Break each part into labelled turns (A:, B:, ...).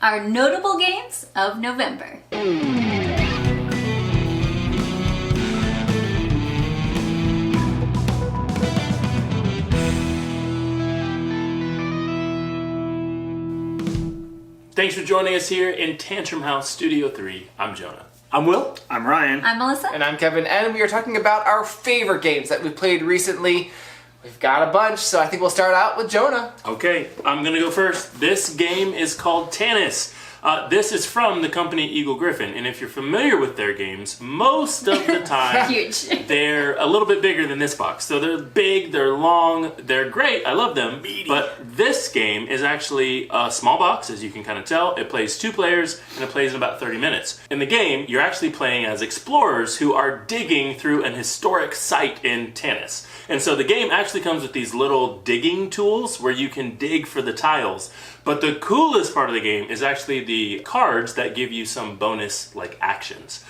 A: our notable games of November.
B: Thanks for joining us here in Tantrum House Studio 3. I'm Jonah.
C: I'm Will.
D: I'm Ryan.
A: I'm Melissa.
E: And I'm Kevin, and we are talking about our favorite games that we've played recently. We've got a bunch, so I think we'll start out with Jonah.
B: Okay, I'm going to go first. This game is called Tanis. This is from the company Eagle Gryphon, and if you're familiar with their games, most of the time
A: Huge.
B: they're a little bit bigger than this box. So they're big, they're long, they're great, I love them. But this game is actually a small box, as you can kind of tell. It plays 2 players, and it plays in about 30 minutes. In the game, you're actually playing as explorers who are digging through an historic site in Tanis. And so the game actually comes with these little digging tools where you can dig for the tiles. But the coolest part of the game is actually the cards that give you some bonus actions.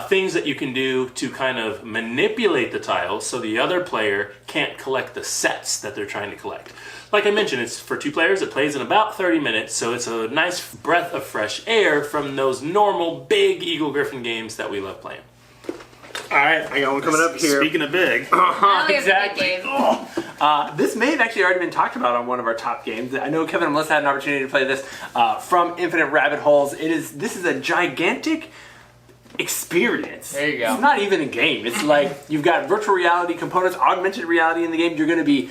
B: Things that you can do to kind of manipulate the tiles so the other player can't collect the sets that they're trying to collect. Like I mentioned, it's for 2 players. It plays in about 30 minutes, so it's a nice breath of fresh air from those normal big Eagle Gryphon games that we love playing.
C: All right, I got one coming up here.
D: Speaking of big.
C: Exactly. This may have actually already been talked about on one of our top games. I know Kevin and Melissa had an opportunity to play this from Infinite Rabbit Holes. This is a gigantic experience.
E: There you go.
C: It's not even a game. It's like you've got virtual reality components, augmented reality in the game. You're going to be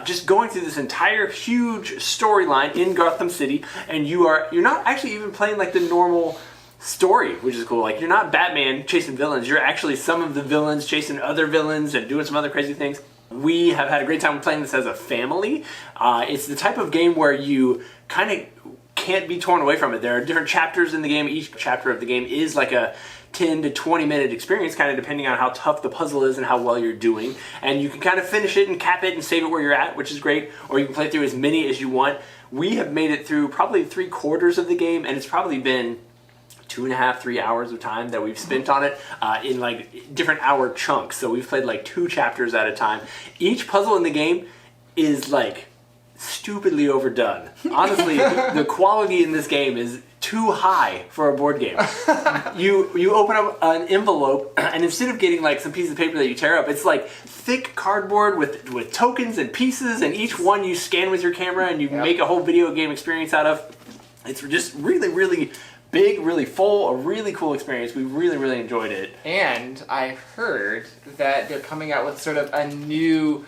C: just going through this entire huge storyline in Gotham City, and you're not actually even playing like the normal story, which is cool. Like, you're not Batman chasing villains. You're actually some of the villains chasing other villains and doing some other crazy things. We have had a great time playing this as a family. It's the type of game where you kind of can't be torn away from it. There are different chapters in the game. Each chapter of the game is like a 10 to 20 minute experience, kind of depending on how tough the puzzle is and how well you're doing. And you can kind of finish it and cap it and save it where you're at, which is great. Or you can play through as many as you want. We have made it through probably 3/4 of the game, and it's probably been 2.5, 3 hours of time that we've spent on it in like different hour chunks. So we've played like 2 chapters at a time. Each puzzle in the game is like stupidly overdone. Honestly, the quality in this game is too high for a board game. You open up an envelope, and instead of getting like some piece of paper that you tear up, it's like thick cardboard with tokens and pieces, and each one you scan with your camera and you make a whole video game experience out of. It's just really, really big, really full, a really cool experience. We really, really enjoyed it.
E: And I heard that they're coming out with sort of a new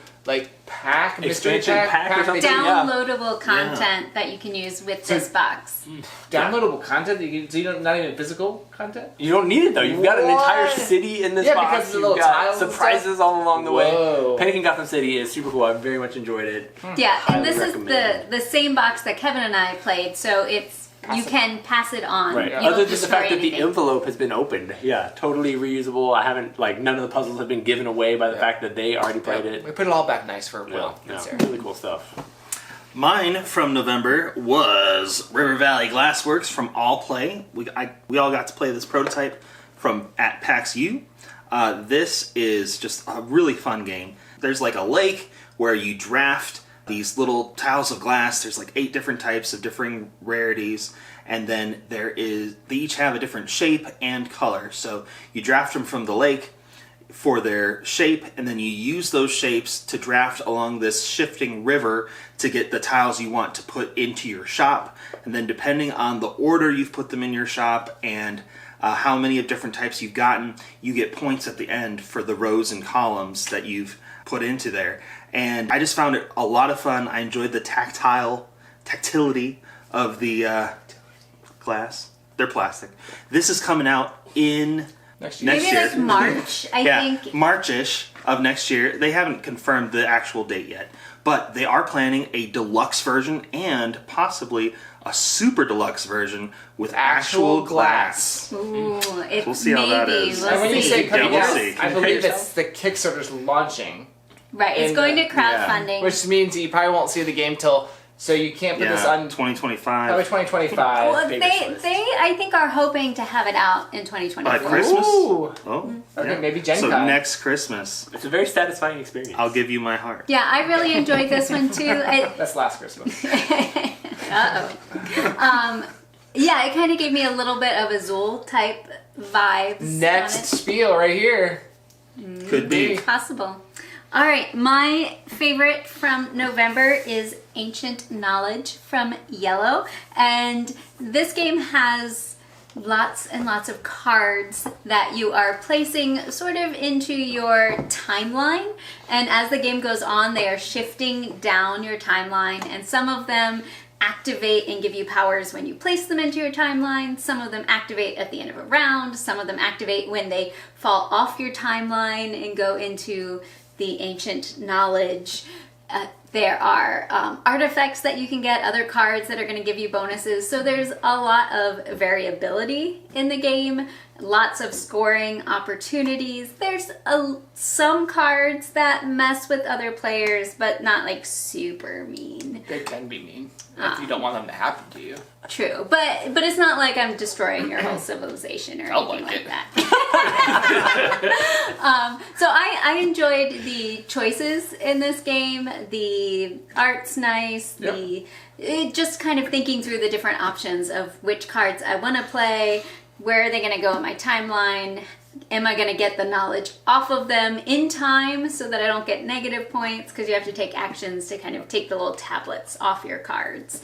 E: pack, mystery
C: expansion pack or something.
A: Downloadable content that you can use with this box.
E: Downloadable content? So you don't, not even physical content?
C: You don't need it though. You've got an entire city in this box.
E: Because the
C: You've
E: little
C: got
E: tiles and
C: surprises all along the way.
E: Whoa.
C: Panic in Gotham City is super cool. I very much enjoyed it.
A: Yeah, and
C: Highly
A: this
C: recommend.
A: is the same box that Kevin and I played, so you can pass it on.
C: Right.
A: You
C: Other
A: don't
C: than the
A: destroy
C: fact that the
A: anything.
C: envelope has been opened. Yeah, totally reusable. I haven't, none of the puzzles have been given away by the fact that they already played it.
E: We put it all back nice for Will.
C: Yeah,
E: and Sarah.
C: really cool stuff.
D: Mine from November was River Valley Glassworks from All Play. We all got to play this prototype from at PAX U. This is just a really fun game. There's like a lake where you draft these little tiles of glass. There's like 8 different types of differing rarities, and then they each have a different shape and color. So you draft them from the lake for their shape, and then you use those shapes to draft along this shifting river to get the tiles you want to put into your shop. And then depending on the order you've put them in your shop and how many of different types you've gotten, you get points at the end for the rows and columns that you've put into there. And I just found it a lot of fun. I enjoyed the tactility of the glass. They're plastic. This is coming out in next year.
A: Maybe like March, I think.
D: March-ish of next year. They haven't confirmed the actual date yet, but they are planning a deluxe version and possibly a super deluxe version with actual glass.
A: Ooh, it's
D: We'll see how that is.
A: We'll
E: And when you
A: see.
E: say
D: Yeah, we'll see.
E: I believe it's the Kickstarter's launching.
A: Right, it's
E: in
A: going
E: the-
A: to crowdfunding.
E: Which means you probably won't see the game till, so you can't put this on
D: 2025.
E: probably 2025.
A: Well, they I think are hoping to have it out in 2024.
D: By Christmas?
E: Ooh.
D: Oh,
E: Okay,
D: yeah.
E: maybe Gen
D: So
E: Con.
D: next Christmas,
C: It's a very satisfying experience.
D: I'll give you my heart.
A: Yeah, I really enjoyed this one too.
E: That's last Christmas.
A: Yeah, it kind of gave me a little bit of Azul type vibes.
E: Next
A: on it.
E: spiel right here.
D: Could be.
A: Possible. All right, my favorite from November is Ancient Knowledge from Yellow, and this game has lots and lots of cards that you are placing sort of into your timeline, and as the game goes on, they are shifting down your timeline, and some of them activate and give you powers when you place them into your timeline. Some of them activate at the end of a round. Some of them activate when they fall off your timeline and go into the Ancient Knowledge. There are artifacts that you can get, other cards that are going to give you bonuses. So there's a lot of variability in the game, lots of scoring opportunities. There's some cards that mess with other players, but not like super mean.
E: They can be mean if you don't want them to happen to you.
A: True, but it's not like I'm destroying your whole civilization or
E: Felt
A: anything
E: like
A: like
E: it.
A: that. So I enjoyed the choices in this game. The art's nice.
E: Yep.
A: Just kind of thinking through the different options of which cards I want to play. Where are they going to go in my timeline? Am I going to get the knowledge off of them in time so that I don't get negative points? Because you have to take actions to kind of take the little tablets off your cards.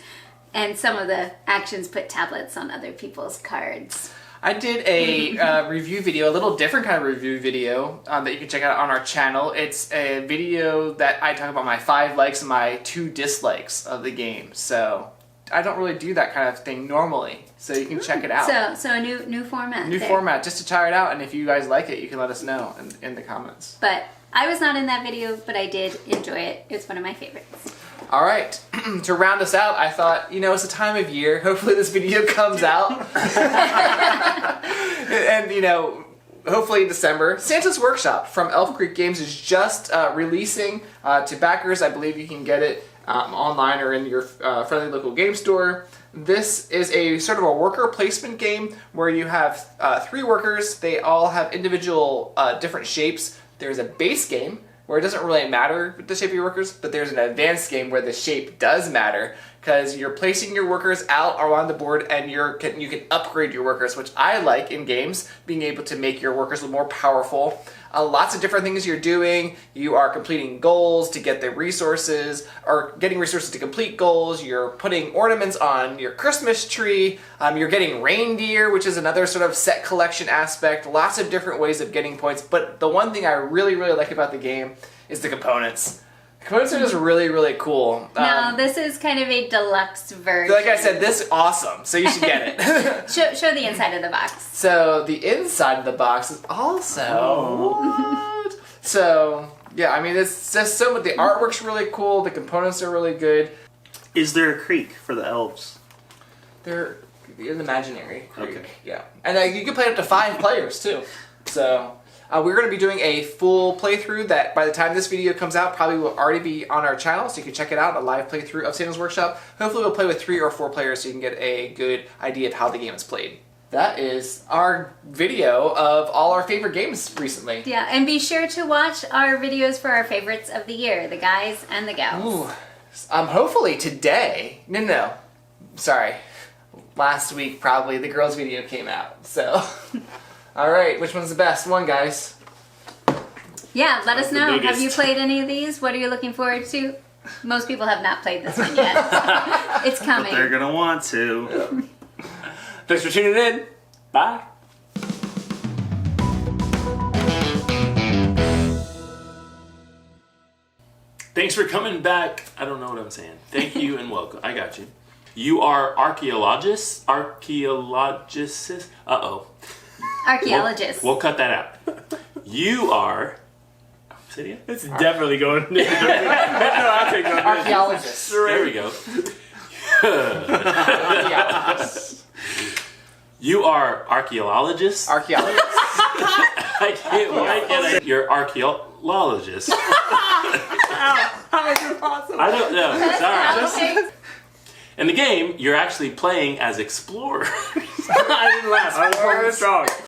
A: And some of the actions put tablets on other people's cards.
E: I did a review video, a little different kind of review video that you can check out on our channel. It's a video that I talk about my 5 likes and my 2 dislikes of the game. So I don't really do that kind of thing normally. So you can check it out.
A: So a new format.
E: New
A: there.
E: format, just to try it out. And if you guys like it, you can let us know in the comments.
A: But I was not in that video, but I did enjoy it. It's one of my favorites.
E: All right, to round us out, I thought, it's a time of year. Hopefully this video comes out. And, hopefully in December. Santa's Workshop from Elf Creek Games is just releasing to backers. I believe you can get it online or in your friendly local game store. This is a sort of a worker placement game where you have 3 workers. They all have individual different shapes. There's a base game where it doesn't really matter the shape of your workers, but there's an advanced game where the shape does matter because you're placing your workers out around the board and you can upgrade your workers, which I like in games, being able to make your workers more powerful. Lots of different things you're doing. You are completing goals to get the resources, or getting resources to complete goals. You're putting ornaments on your Christmas tree. You're getting reindeer, which is another sort of set collection aspect. Lots of different ways of getting points. But the one thing I really, really like about the game is the components. The components are just really, really cool.
A: No, this is kind of a deluxe version.
E: Like I said, this is awesome, so you should get it.
A: Show the inside of the box.
E: So the inside of the box is also what? So yeah, I mean it's just so. But the artwork's really cool. The components are really good.
D: Is there a creek for the elves?
E: They're an imaginary creek.
D: Okay.
E: Yeah, and you can play up to 5 players too. So we're going to be doing a full playthrough that by the time this video comes out probably will already be on our channel, so you can check it out, a live playthrough of Santa's Workshop. Hopefully we'll play with 3 or 4 players so you can get a good idea of how the game is played. That is our video of all our favorite games recently.
A: Yeah, and be sure to watch our videos for our favorites of the year, the guys and the gals.
E: Ooh. Hopefully today, no, sorry, last week probably the girls video came out, so. Alright, which one's the best one, guys?
A: Yeah, let us
B: the
A: know. Have
B: biggest.
A: you played any of these? What are you looking forward to? Most people have not played this one yet. It's coming.
D: But they're gonna want to.
C: Thanks for tuning in. Bye.
B: Thanks for coming back. I don't know what I'm saying. Thank you and welcome. I got you. You are archaeologists? Archaeologists? Uh-oh.
A: Archaeologists.
B: We'll cut that out. You are... Say it again.
C: It's definitely going. No, I'll take that.
E: Archaeologists.
B: There we go.
E: Archaeologists.
B: You are archaeologists?
E: Archaeologists.
B: I can't. You're archaeologists.
C: How is it possible?
B: I don't know. Sorry.
A: Okay.
B: In the game, you're actually playing as explorers.
C: I didn't laugh. I was going strong.